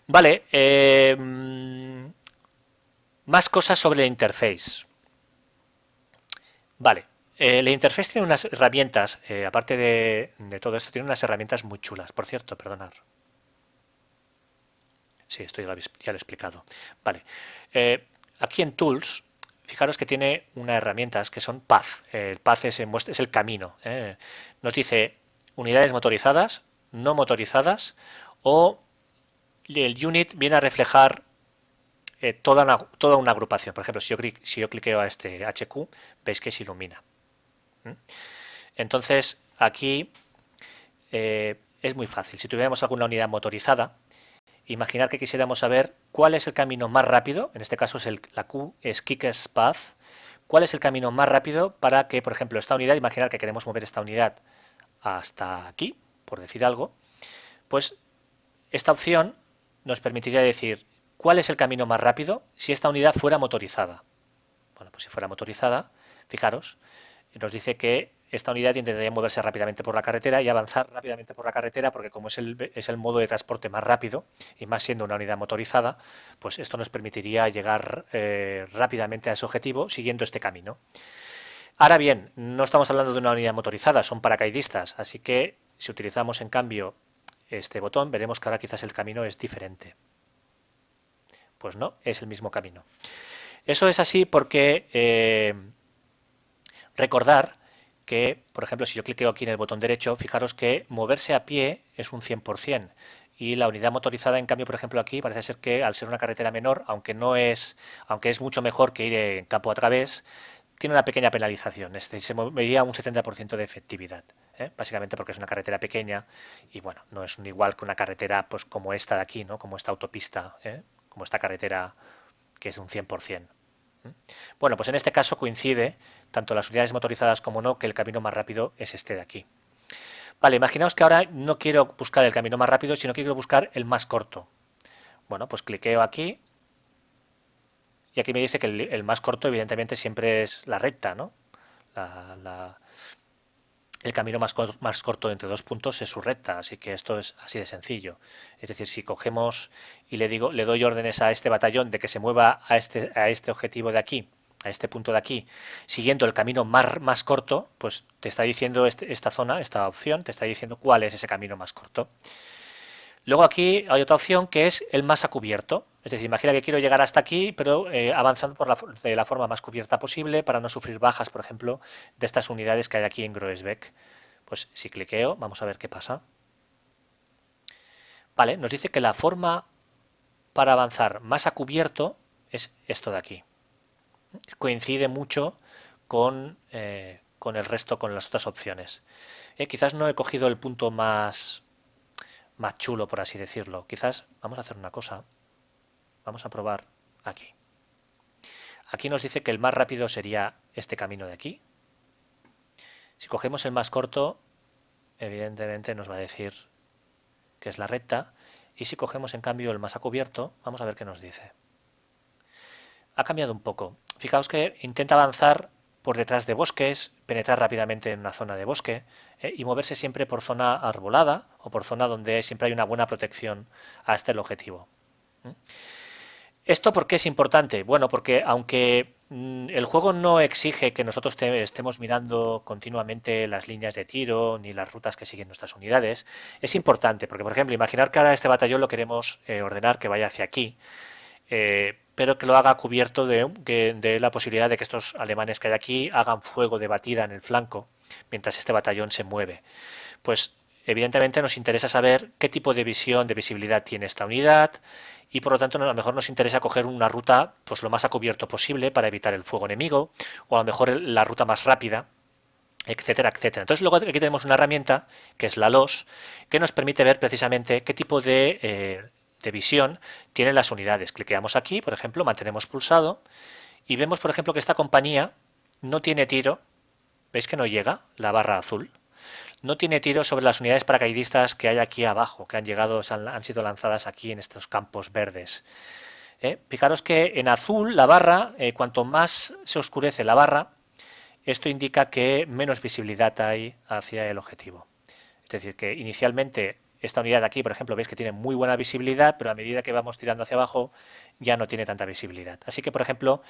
Vale, más cosas sobre la interface. Vale, la interface tiene unas herramientas, aparte de todo esto, tiene unas herramientas muy chulas. Por cierto, perdonad. Sí, esto ya lo he explicado. Vale, aquí en Tools, fijaros que tiene unas herramientas que son Path. El Path es el camino. Nos dice unidades motorizadas, no motorizadas, o el unit viene a reflejar toda una agrupación. Por ejemplo, si yo cliqueo a este HQ, veis que se ilumina. Entonces, aquí es muy fácil. Si tuviéramos alguna unidad motorizada, imaginar que quisiéramos saber cuál es el camino más rápido, en este caso la Q es Quickest Path, cuál es el camino más rápido para que, por ejemplo, esta unidad, imaginar que queremos mover esta unidad hasta aquí, por decir algo, pues esta opción nos permitiría decir cuál es el camino más rápido si esta unidad fuera motorizada. Bueno, pues si fuera motorizada, fijaros, nos dice que esta unidad intentaría moverse rápidamente por la carretera y avanzar rápidamente por la carretera porque como es el modo de transporte más rápido y más siendo una unidad motorizada, pues esto nos permitiría llegar rápidamente a ese objetivo siguiendo este camino. Ahora bien, no estamos hablando de una unidad motorizada, son paracaidistas, así que si utilizamos en cambio este botón, veremos que ahora quizás el camino es diferente. Pues no, es el mismo camino. Eso es así porque recordar que, por ejemplo, si yo cliqueo aquí en el botón derecho, fijaros que moverse a pie es un 100%. Y la unidad motorizada, en cambio, por ejemplo, aquí parece ser que al ser una carretera menor, aunque es mucho mejor que ir en campo a través, tiene una pequeña penalización, es decir, se movería un 70% de efectividad, básicamente porque es una carretera pequeña y bueno, no es igual que una carretera pues como esta de aquí, ¿no? Como esta autopista, como esta carretera que es un 100%. Bueno, pues en este caso coincide tanto las unidades motorizadas como no que el camino más rápido es este de aquí. Vale, imaginaos que ahora no quiero buscar el camino más rápido, sino que quiero buscar el más corto. Bueno, pues cliqueo aquí y aquí me dice que el más corto evidentemente siempre es la recta, ¿no? El camino más corto entre dos puntos es su recta, así que esto es así de sencillo. Es decir, si cogemos y le doy órdenes a este batallón de que se mueva a este objetivo de aquí, a este punto de aquí, siguiendo el camino más corto, pues te está diciendo esta opción, te está diciendo cuál es ese camino más corto. Luego aquí hay otra opción que es el más a cubierto. Es decir, imagina que quiero llegar hasta aquí, pero avanzando de la forma más cubierta posible para no sufrir bajas, por ejemplo, de estas unidades que hay aquí en Groesbeck. Pues si cliqueo, vamos a ver qué pasa. Vale, nos dice que la forma para avanzar más a cubierto es esto de aquí. Coincide mucho con el resto, con las otras opciones. Quizás no he cogido el punto más chulo, por así decirlo. Quizás vamos a hacer una cosa. Vamos a probar aquí. Aquí nos dice que el más rápido sería este camino de aquí. Si cogemos el más corto, evidentemente nos va a decir que es la recta. Y si cogemos en cambio el más a cubierto, vamos a ver qué nos dice. Ha cambiado un poco. Fijaos que intenta avanzar por detrás de bosques, penetrar rápidamente en una zona de bosque y moverse siempre por zona arbolada o por zona donde siempre hay una buena protección hasta el objetivo. ¿Esto por qué es importante? Bueno, porque aunque el juego no exige que nosotros estemos mirando continuamente las líneas de tiro ni las rutas que siguen nuestras unidades, es importante porque, por ejemplo, imaginar que ahora este batallón lo queremos ordenar que vaya hacia aquí, pero que lo haga cubierto de la posibilidad de que estos alemanes que hay aquí hagan fuego de batida en el flanco mientras este batallón se mueve. Pues evidentemente nos interesa saber qué tipo de visión, de visibilidad tiene esta unidad y por lo tanto a lo mejor nos interesa coger una ruta pues lo más a cubierto posible para evitar el fuego enemigo o a lo mejor la ruta más rápida, etcétera, etcétera. Entonces luego aquí tenemos una herramienta que es la LOS que nos permite ver precisamente qué tipo de visión tienen las unidades. Cliqueamos aquí, por ejemplo, mantenemos pulsado y vemos, por ejemplo, que esta compañía no tiene tiro. ¿Veis que no llega la barra azul? No tiene tiro sobre las unidades paracaidistas que hay aquí abajo, que han llegado, han sido lanzadas aquí en estos campos verdes. Fijaros que en azul la barra, cuanto más se oscurece la barra, esto indica que menos visibilidad hay hacia el objetivo. Es decir, que inicialmente esta unidad de aquí, por ejemplo, veis que tiene muy buena visibilidad, pero a medida que vamos tirando hacia abajo ya no tiene tanta visibilidad. Así que, por ejemplo,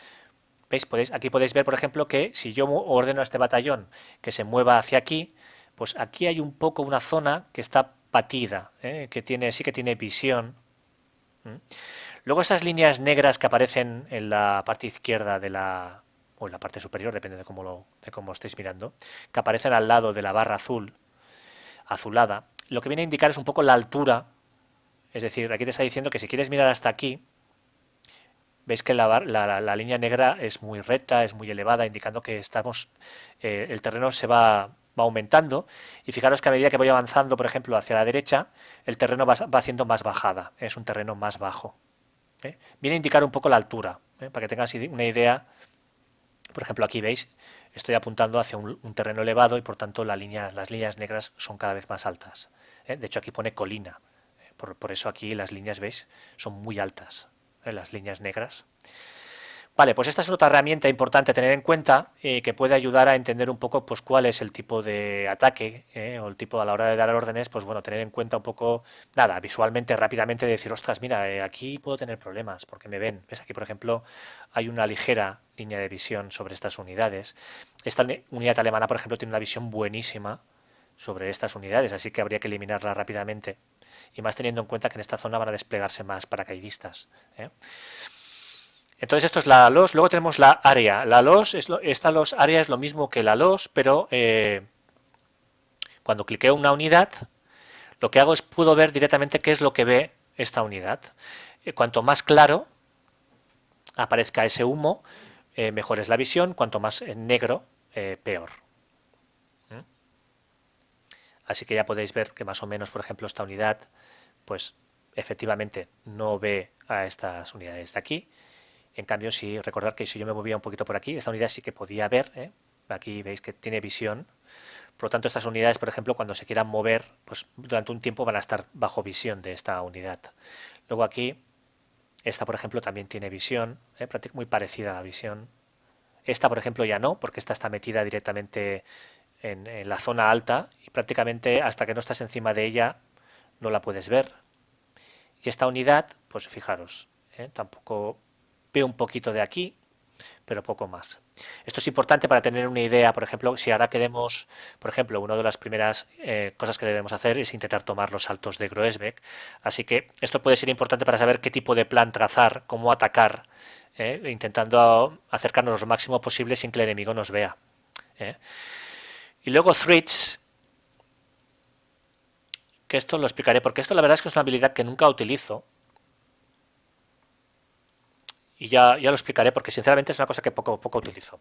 ¿veis? Aquí podéis ver, por ejemplo, que si yo ordeno a este batallón que se mueva hacia aquí, pues aquí hay un poco una zona que está batida, que sí que tiene visión. Luego estas líneas negras que aparecen en la parte izquierda o en la parte superior, depende de cómo estéis mirando, que aparecen al lado de la barra azulada, lo que viene a indicar es un poco la altura. Es decir, aquí te está diciendo que si quieres mirar hasta aquí, veis que la línea negra es muy recta, es muy elevada, indicando que el terreno se va aumentando y fijaros que a medida que voy avanzando, por ejemplo, hacia la derecha, el terreno va haciendo más bajada, es un terreno más bajo. Viene a indicar un poco la altura, para que tengáis una idea. Por ejemplo, aquí veis, estoy apuntando hacia un terreno elevado y por tanto las líneas negras son cada vez más altas. De hecho, aquí pone colina, por eso aquí las líneas, veis, son muy altas, las líneas negras. Vale, pues esta es otra herramienta importante a tener en cuenta que puede ayudar a entender un poco pues cuál es el tipo de ataque o el tipo a la hora de dar órdenes, pues bueno, tener en cuenta un poco, nada, visualmente, rápidamente decir, ostras, mira, aquí puedo tener problemas porque me ven. ¿Ves? Aquí, por ejemplo, hay una ligera línea de visión sobre estas unidades. Esta unidad alemana, por ejemplo, tiene una visión buenísima sobre estas unidades, así que habría que eliminarla rápidamente. Y más teniendo en cuenta que en esta zona van a desplegarse más paracaidistas. Entonces esto es la LOS, luego tenemos la área. Esta LOS área es lo mismo que la LOS, pero cuando cliqueo una unidad, lo que hago es puedo ver directamente qué es lo que ve esta unidad. Cuanto más claro aparezca ese humo, mejor es la visión, cuanto más negro, peor. Así que ya podéis ver que más o menos, por ejemplo, esta unidad, pues efectivamente no ve a estas unidades de aquí. En cambio, recordad que si yo me movía un poquito por aquí, esta unidad sí que podía ver. Aquí veis que tiene visión. Por lo tanto, estas unidades, por ejemplo, cuando se quieran mover, pues durante un tiempo van a estar bajo visión de esta unidad. Luego aquí, esta, por ejemplo, también tiene visión, muy parecida a la visión. Esta, por ejemplo, ya no, porque esta está metida directamente en la zona alta y prácticamente hasta que no estás encima de ella no la puedes ver. Y esta unidad, pues fijaros, tampoco veo un poquito de aquí, pero poco más. Esto es importante para tener una idea, por ejemplo, si ahora queremos, por ejemplo, una de las primeras cosas que debemos hacer es intentar tomar los saltos de Groesbeck. Así que esto puede ser importante para saber qué tipo de plan trazar, cómo atacar, intentando acercarnos lo máximo posible sin que el enemigo nos vea. Y luego Threads, que esto lo explicaré, porque esto la verdad es que es una habilidad que nunca utilizo. Y ya lo explicaré porque sinceramente es una cosa que poco utilizo.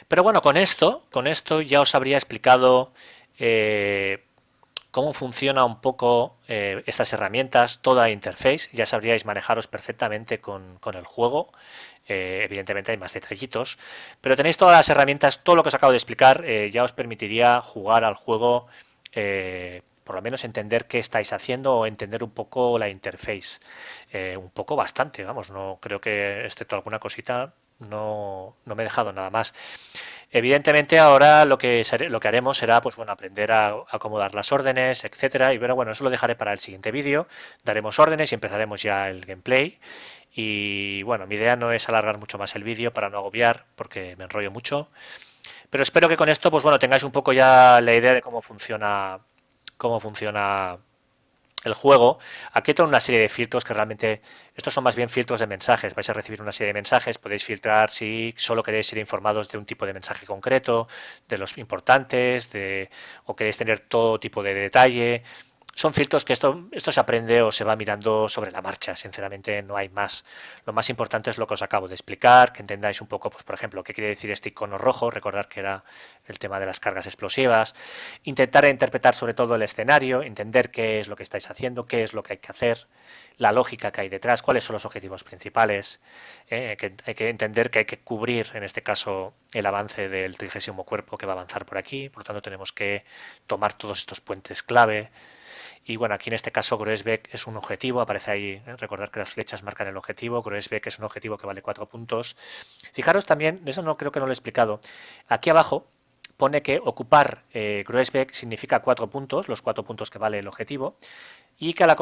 Pero bueno, con esto ya os habría explicado cómo funciona un poco estas herramientas, toda la interface, ya sabríais manejaros perfectamente con el juego. Evidentemente hay más detallitos, pero tenéis todas las herramientas, todo lo que os acabo de explicar ya os permitiría jugar al juego, por lo menos entender qué estáis haciendo o entender un poco la interface. Un poco bastante, vamos, no creo que, excepto alguna cosita, no me he dejado nada más. Evidentemente ahora lo que haremos será pues bueno, aprender a acomodar las órdenes, etcétera, y pero bueno, eso lo dejaré para el siguiente vídeo. Daremos órdenes y empezaremos ya el gameplay. Y bueno, mi idea no es alargar mucho más el vídeo para no agobiar, porque me enrollo mucho. Pero espero que con esto, pues bueno, tengáis un poco ya la idea de cómo funciona el juego. Aquí tengo una serie de filtros que realmente, estos son más bien filtros de mensajes. Vais a recibir una serie de mensajes, podéis filtrar si solo queréis ser informados de un tipo de mensaje concreto, de los importantes, o queréis tener todo tipo de detalle. Son filtros que esto se aprende o se va mirando sobre la marcha, sinceramente no hay más. Lo más importante es lo que os acabo de explicar, que entendáis un poco, pues por ejemplo, qué quiere decir este icono rojo, recordar que era el tema de las cargas explosivas, intentar interpretar sobre todo el escenario, entender qué es lo que estáis haciendo, qué es lo que hay que hacer, la lógica que hay detrás, cuáles son los objetivos principales, hay que entender que hay que cubrir, en este caso, el avance del 30º cuerpo que va a avanzar por aquí, por lo tanto tenemos que tomar todos estos puentes clave. Y bueno, aquí en este caso Groesbeck es un objetivo, aparece ahí, recordar que las flechas marcan el objetivo, Groesbeck es un objetivo que vale 4 puntos. Fijaros también, eso no creo que no lo he explicado, aquí abajo pone que ocupar Groesbeck significa 4 puntos, los 4 puntos que vale el objetivo, y que al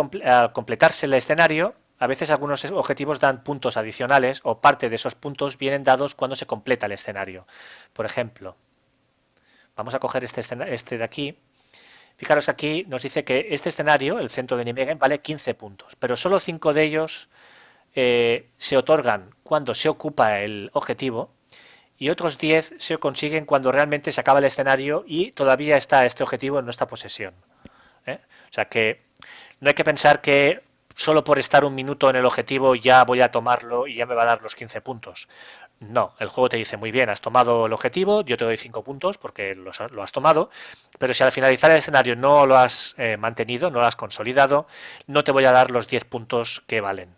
completarse el escenario, a veces algunos objetivos dan puntos adicionales o parte de esos puntos vienen dados cuando se completa el escenario. Por ejemplo, vamos a coger este de aquí. Fijaros aquí nos dice que este escenario, el centro de Nijmegen, vale 15 puntos, pero solo 5 de ellos se otorgan cuando se ocupa el objetivo y otros 10 se consiguen cuando realmente se acaba el escenario y todavía está este objetivo en nuestra posesión. O sea que no hay que pensar que solo por estar un minuto en el objetivo ya voy a tomarlo y ya me va a dar los 15 puntos. No, el juego te dice muy bien, has tomado el objetivo, yo te doy 5 puntos porque lo has tomado, pero si al finalizar el escenario no lo has mantenido, no lo has consolidado, no te voy a dar los 10 puntos que valen.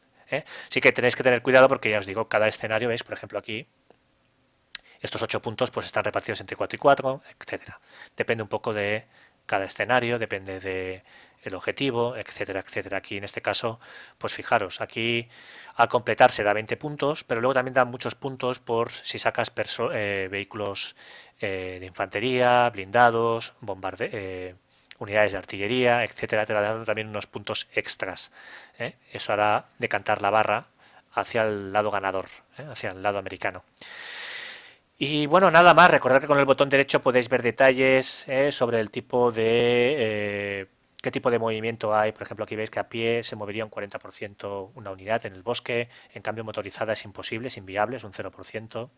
Sí que tenéis que tener cuidado porque ya os digo, cada escenario, veis, por ejemplo aquí, estos 8 puntos pues están repartidos entre 4 y 4, etcétera. Depende un poco de cada escenario, depende de el objetivo, etcétera, etcétera. Aquí en este caso, pues fijaros, aquí al completar se da 20 puntos, pero luego también dan muchos puntos por si sacas vehículos de infantería, blindados, unidades de artillería, etcétera, te dan también unos puntos extras. Eso hará decantar la barra hacia el lado ganador, hacia el lado americano. Y bueno, nada más, recordad que con el botón derecho podéis ver detalles sobre el tipo de qué tipo de movimiento hay. Por ejemplo, aquí veis que a pie se movería un 40% una unidad en el bosque, en cambio motorizada es imposible, es inviable, es un 0%.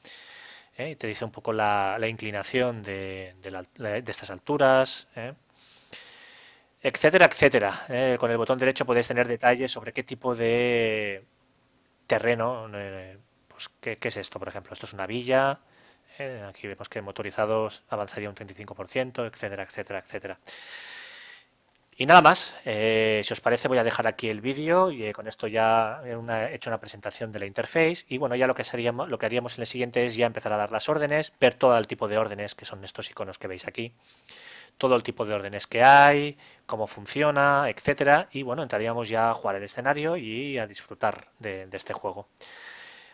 Te dice un poco la inclinación de estas alturas, etcétera, etcétera. Con el botón derecho podéis tener detalles sobre qué tipo de terreno, pues qué es esto, por ejemplo. Esto es una villa. Aquí vemos que motorizados avanzaría un 35%, etcétera, etcétera, etcétera. Y nada más, si os parece voy a dejar aquí el vídeo y con esto ya he hecho una presentación de la interface y bueno, ya lo que haríamos en el siguiente es ya empezar a dar las órdenes, ver todo el tipo de órdenes que son estos iconos que veis aquí, todo el tipo de órdenes que hay, cómo funciona, etcétera, y bueno, entraríamos ya a jugar el escenario y a disfrutar de este juego.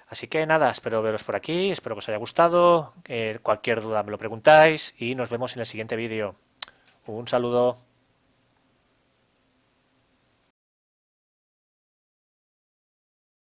Así que nada, espero veros por aquí, espero que os haya gustado, cualquier duda me lo preguntáis y nos vemos en el siguiente vídeo. Un saludo.